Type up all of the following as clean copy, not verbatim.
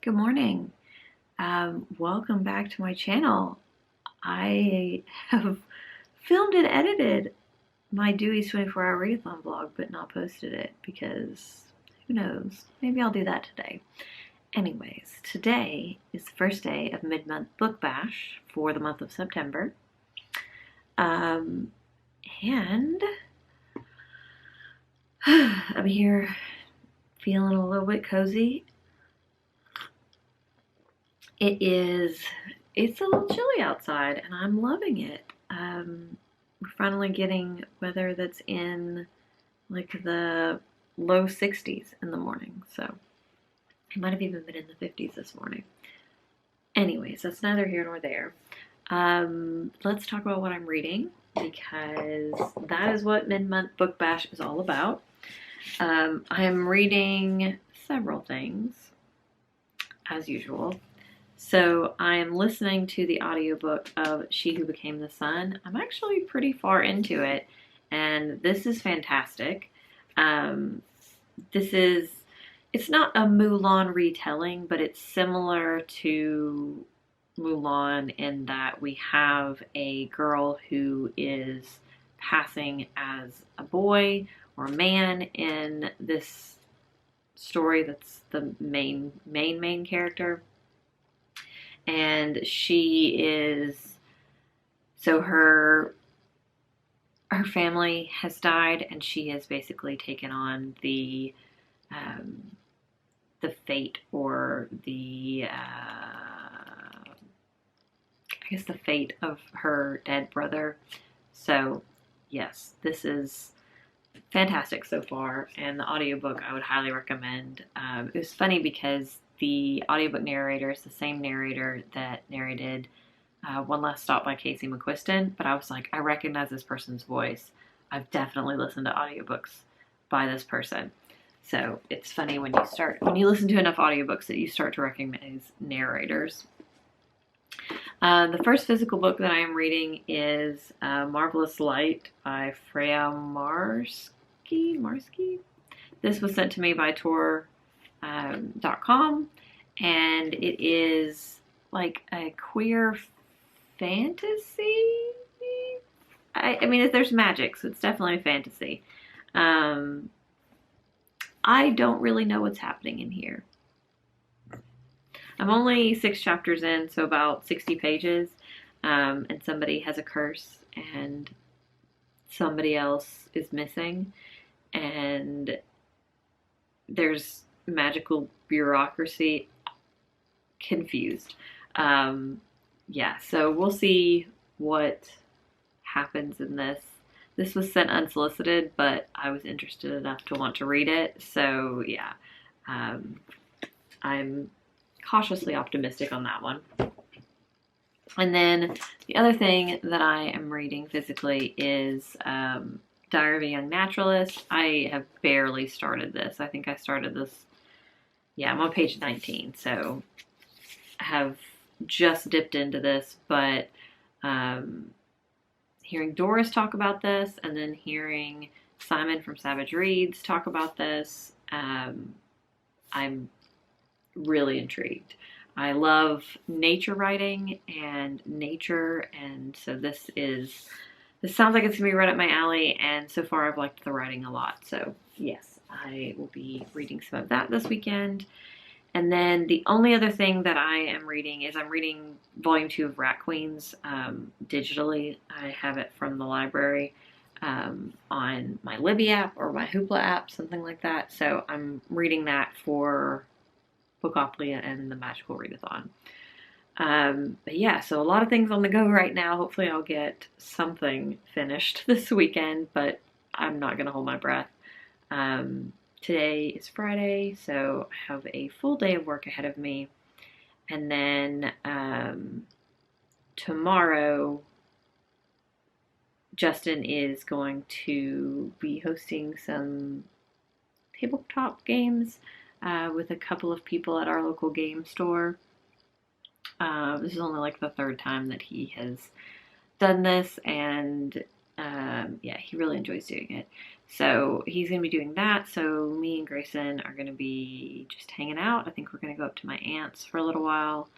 Good morning. Welcome back to my channel. I have filmed and edited my Dewey's 24-hour readathon vlog, but not posted it because who knows? Maybe I'll do that today. Anyways, today is the first day of mid-month book bash for the month of September. And I'm here feeling a little bit cozy. It's a little chilly outside and I'm loving it. We're finally getting weather that's in like the low 60s in the morning. So it might have even been in the 50s this morning. Anyways, that's neither here nor there. Let's talk about what I'm reading because that is what mid-month book bash is all about. I am reading several things as usual. So I am listening to the audiobook of She Who Became the Sun. I'm actually pretty far into it, and this is fantastic. It's not a Mulan retelling, but it's similar to Mulan in that we have a girl who is passing as a boy or a man in this story that's the main character. And she is, so her family has died, and she has basically taken on the fate or the the fate of her dead brother. So yes, this is fantastic so far, and the audiobook I would highly recommend. It was funny because the audiobook narrator is the same narrator that narrated One Last Stop by Casey McQuiston, but I was like, I recognize this person's voice. I've definitely listened to audiobooks by this person. So it's funny when you listen to enough audiobooks that you start to recognize narrators. The first physical book that I am reading is Marvelous Light by Freya Marski. This was sent to me by Tor.com, and it is like a queer fantasy. I mean, there's magic, so it's definitely a fantasy. I don't really know what's happening in here. I'm only 6 chapters in, so about 60 pages, and somebody has a curse, and somebody else is missing, and there's magical bureaucracy. Confused. Yeah, so we'll see what happens in this. This was sent unsolicited, but I was interested enough to want to read it. So yeah, I'm cautiously optimistic on that one. And then the other thing that I am reading physically is Diary of a Young Naturalist. I have barely started this. I think I started this, I'm on page 19, so I have just dipped into this, but hearing Doris talk about this and then hearing Simon from Savage Reads talk about this, I'm really intrigued. I love nature writing and nature, and so this sounds like it's gonna be right up my alley, and so far I've liked the writing a lot. So yes, I will be reading some of that this weekend. And then the only other thing that I am reading is I'm reading volume 2 of Rat Queens digitally. I have it from the library on my Libby app or my Hoopla app, something like that. So I'm reading that for Bookoplia and the Magical Readathon. But yeah, so a lot of things on the go right now. Hopefully I'll get something finished this weekend, but I'm not going to hold my breath. Today is Friday, so I have a full day of work ahead of me. And then tomorrow, Justin is going to be hosting some tabletop games with a couple of people at our local game store. This is only like the 3rd time that he has done this, and he really enjoys doing it. So he's going to be doing that. So me and Grayson are going to be just hanging out. I think we're going to go up to my aunt's for a little while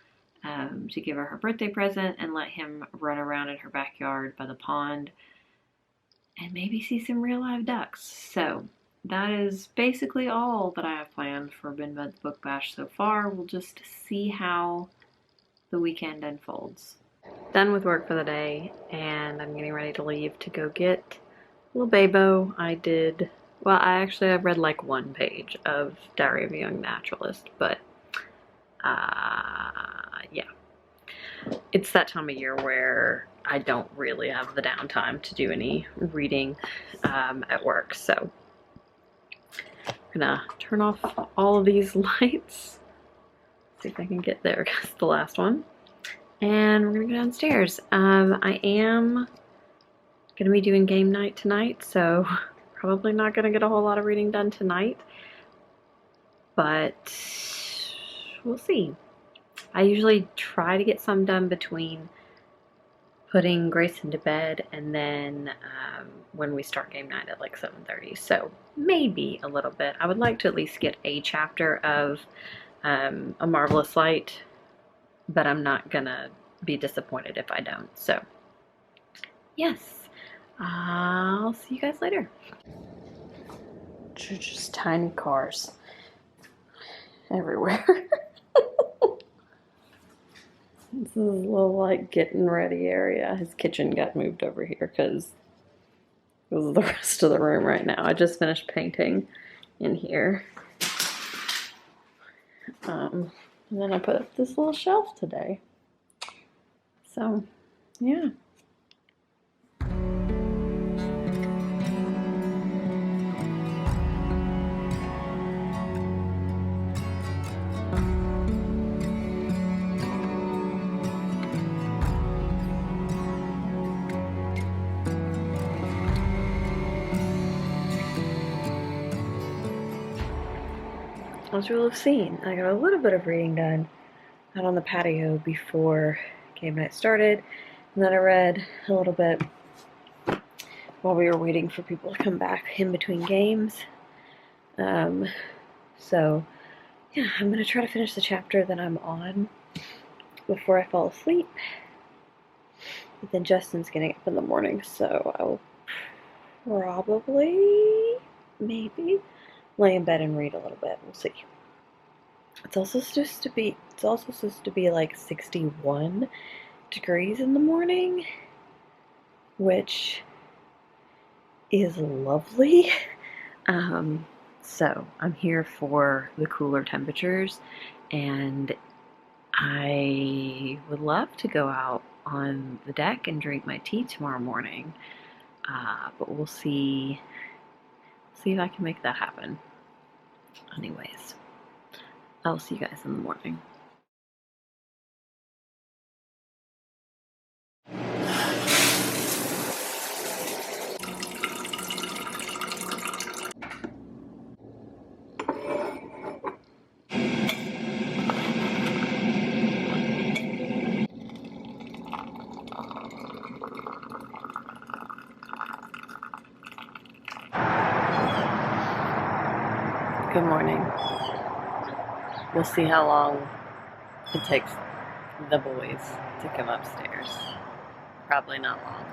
to give her birthday present and let him run around in her backyard by the pond and maybe see some real live ducks. So that is basically all that I have planned for Ben Bud's Book Bash so far. We'll just see how the weekend unfolds. Done with work for the day, and I'm getting ready to leave to go get little Babo. I've read like one page of Diary of a Young Naturalist, but yeah. It's that time of year where I don't really have the downtime to do any reading at work, so I'm gonna turn off all of these lights. See if I can get there, because the last one. And we're gonna go downstairs. I am gonna be doing game night tonight, so probably not gonna get a whole lot of reading done tonight, but we'll see. I usually try to get some done between putting Grayson to bed and then when we start game night at like 7:30, so maybe a little bit. I would like to at least get a chapter of A Marvelous Light, but I'm not gonna be disappointed if I don't. So yes, I'll see you guys later. Just tiny cars everywhere. This is a little like getting ready area. His kitchen got moved over here because this is the rest of the room right now. I just finished painting in here. And then I put up this little shelf today. So, yeah. As you'll have seen, I got a little bit of reading done out on the patio before game night started, and then I read a little bit while we were waiting for people to come back in between games. So yeah, I'm gonna try to finish the chapter that I'm on before I fall asleep. But then Justin's getting up in the morning, so I will probably, maybe, lay in bed and read a little bit. We'll see. It's also supposed to be like 61 degrees in the morning, which is lovely. So I'm here for the cooler temperatures, and I would love to go out on the deck and drink my tea tomorrow morning. But we'll see if I can make that happen. Anyways, I'll see you guys in the morning. Good morning. We'll see how long it takes the boys to come upstairs. Probably not long.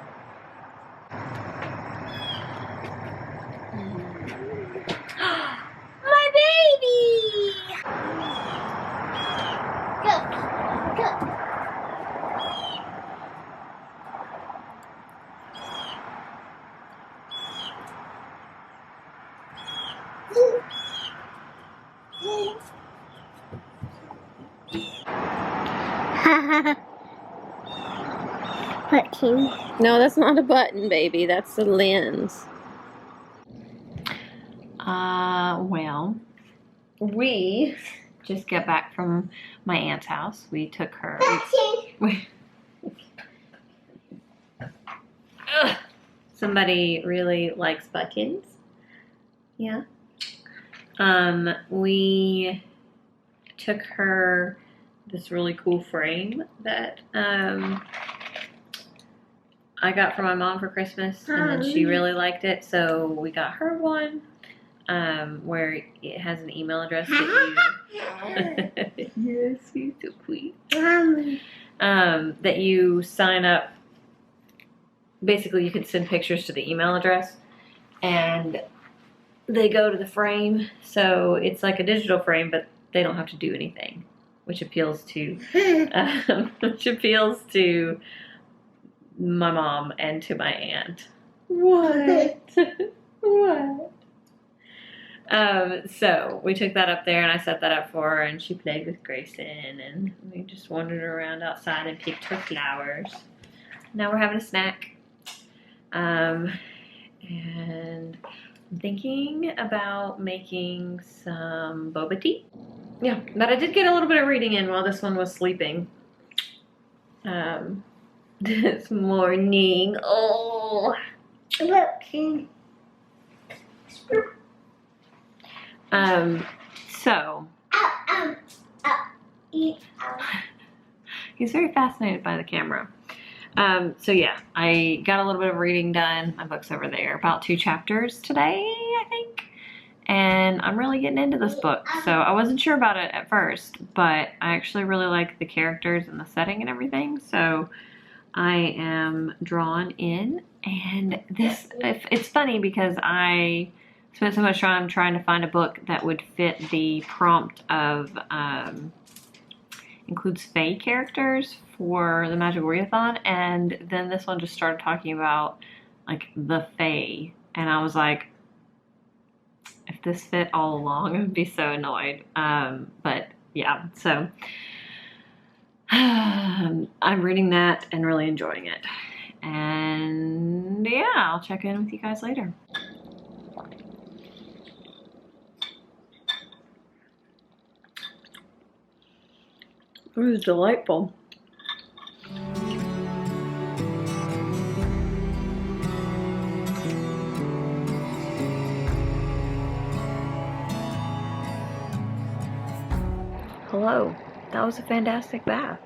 My baby! Go, go. Button. No, that's not a button, baby. That's the lens. Well, we just got back from my aunt's house. We took her. Somebody really likes buttons. Yeah. We took her this really cool frame that I got for my mom for Christmas, and then she really liked it, so we got her one where it has an email address that you yes, he's so sweet. That you sign up. Basically, you can send pictures to the email address, and they go to the frame. So it's like a digital frame, but they don't have to do anything, which appeals to my mom and to my aunt. What? What? So we took that up there, and I set that up for her, and she played with Grayson, and we just wandered around outside and picked her flowers. Now we're having a snack. And I'm thinking about making some boba tea. Yeah, but I did get a little bit of reading in while this one was sleeping. This morning. Oh. So he's very fascinated by the camera. So yeah, I got a little bit of reading done. My book's over there. About 2 chapters today, I think. And I'm really getting into this book. So I wasn't sure about it at first, but I actually really like the characters and the setting and everything. So I am drawn in. And it's funny because I spent so much time trying to find a book that would fit the prompt of includes Fae characters for the Magic Readathon, and then this one just started talking about like the Fae, and I was like, if this fit all along, I would be so annoyed. But yeah, so I'm reading that and really enjoying it, and yeah, I'll check in with you guys later. It was delightful. Hello, that was a fantastic bath.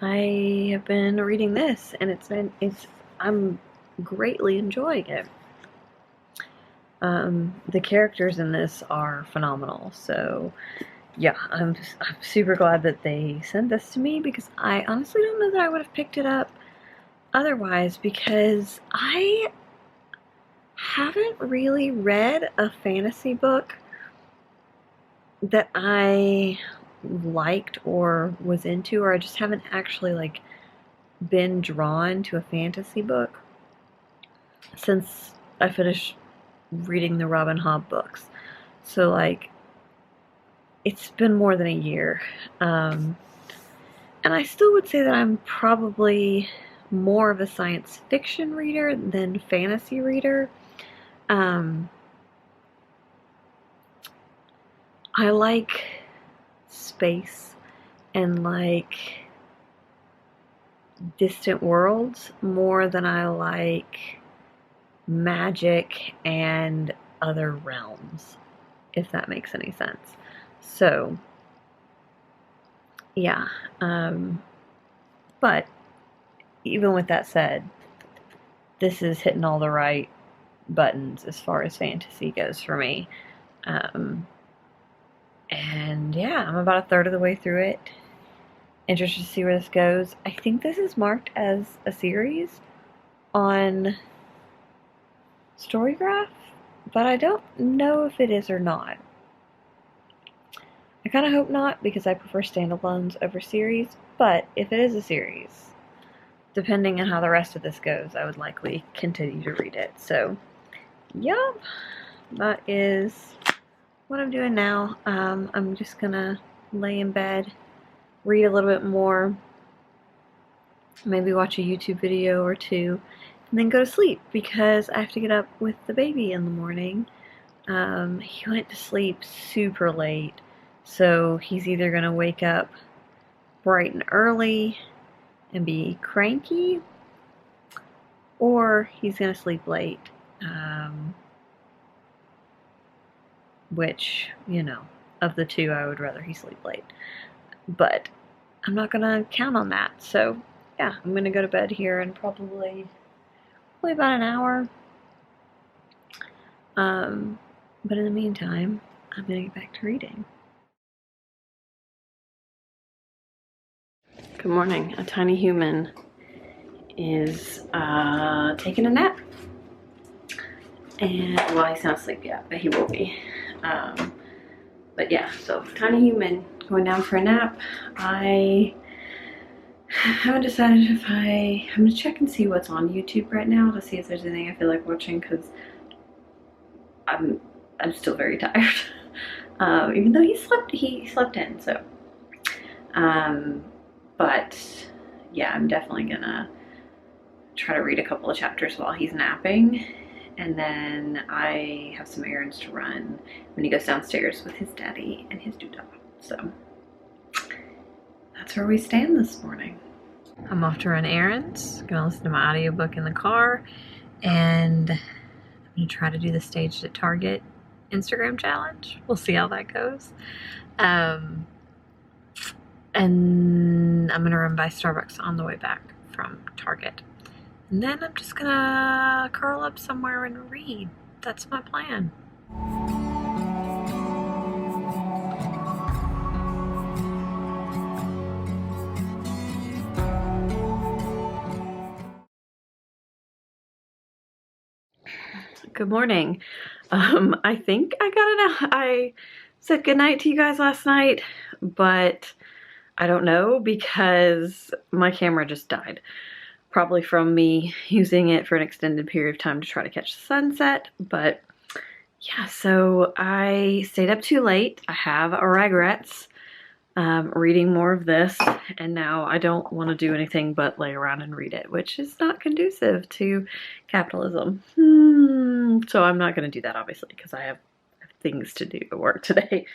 I have been reading this, and I'm greatly enjoying it. The characters in this are phenomenal, so yeah, I'm super glad that they sent this to me, because I honestly don't know that I would have picked it up otherwise, because I haven't really read a fantasy book that I liked or was into, or I just haven't actually like been drawn to a fantasy book since I finished reading the Robin Hobb books. So like, it's been more than a year. And I still would say that I'm probably more of a science fiction reader than fantasy reader. I like space and like distant worlds more than I like magic and other realms, if that makes any sense. So yeah, but even with that said, this is hitting all the right buttons as far as fantasy goes for me. And yeah, I'm about a third of the way through it. Interested to see where this goes. I think this is marked as a series on Storygraph, but I don't know if it is or not. I kind of hope not, because I prefer standalones over series, but if it is a series, depending on how the rest of this goes, I would likely continue to read it. So, yeah, that is what I'm doing now. I'm just gonna lay in bed, read a little bit more, maybe watch a YouTube video or two, and then go to sleep, because I have to get up with the baby in the morning. He went to sleep super late, so he's either gonna wake up bright and early and be cranky, or he's gonna sleep late. Which, you know, of the two, I would rather he sleep late. But I'm not gonna count on that. So yeah, I'm gonna go to bed here in probably about an hour. But in the meantime, I'm gonna get back to reading. Good morning. A tiny human is taking a nap. And, well, he's not asleep yet, but he will be. But yeah, so tiny human going down for a nap. I haven't decided if I'm gonna check and see what's on YouTube right now to see if there's anything I feel like watching, because I'm still very tired. Even though he slept in, so. But yeah, I'm definitely gonna try to read a couple of chapters while he's napping. And then I have some errands to run when he goes downstairs with his daddy and his doodah. So that's where we stand this morning. I'm off to run errands. Gonna listen to my audiobook in the car, and I'm gonna try to do the Staged at Target Instagram challenge. We'll see how that goes. And I'm gonna run by Starbucks on the way back from Target. And then I'm just gonna curl up somewhere and read. That's my plan. Good morning. I think I got it out. I said goodnight to you guys last night, but I don't know because my camera just died. Probably from me using it for an extended period of time to try to catch the sunset. But yeah, so I stayed up too late. I have regrets reading more of this, and now I don't want to do anything but lay around and read it, which is not conducive to capitalism. So I'm not going to do that, obviously, because I have things to do at work today.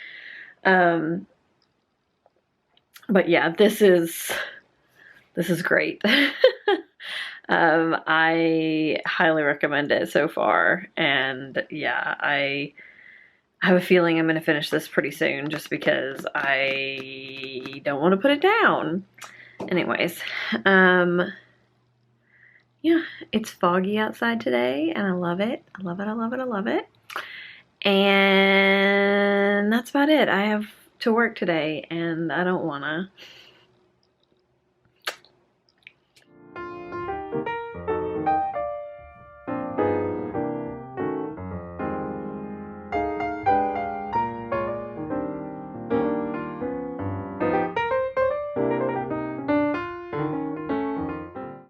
But yeah, this is great. I highly recommend it so far, and yeah, I have a feeling I'm going to finish this pretty soon just because I don't want to put it down. Anyways, yeah, it's foggy outside today, and I love it. I love it, I love it, I love it. And that's about it. I have to work today, and I don't want to.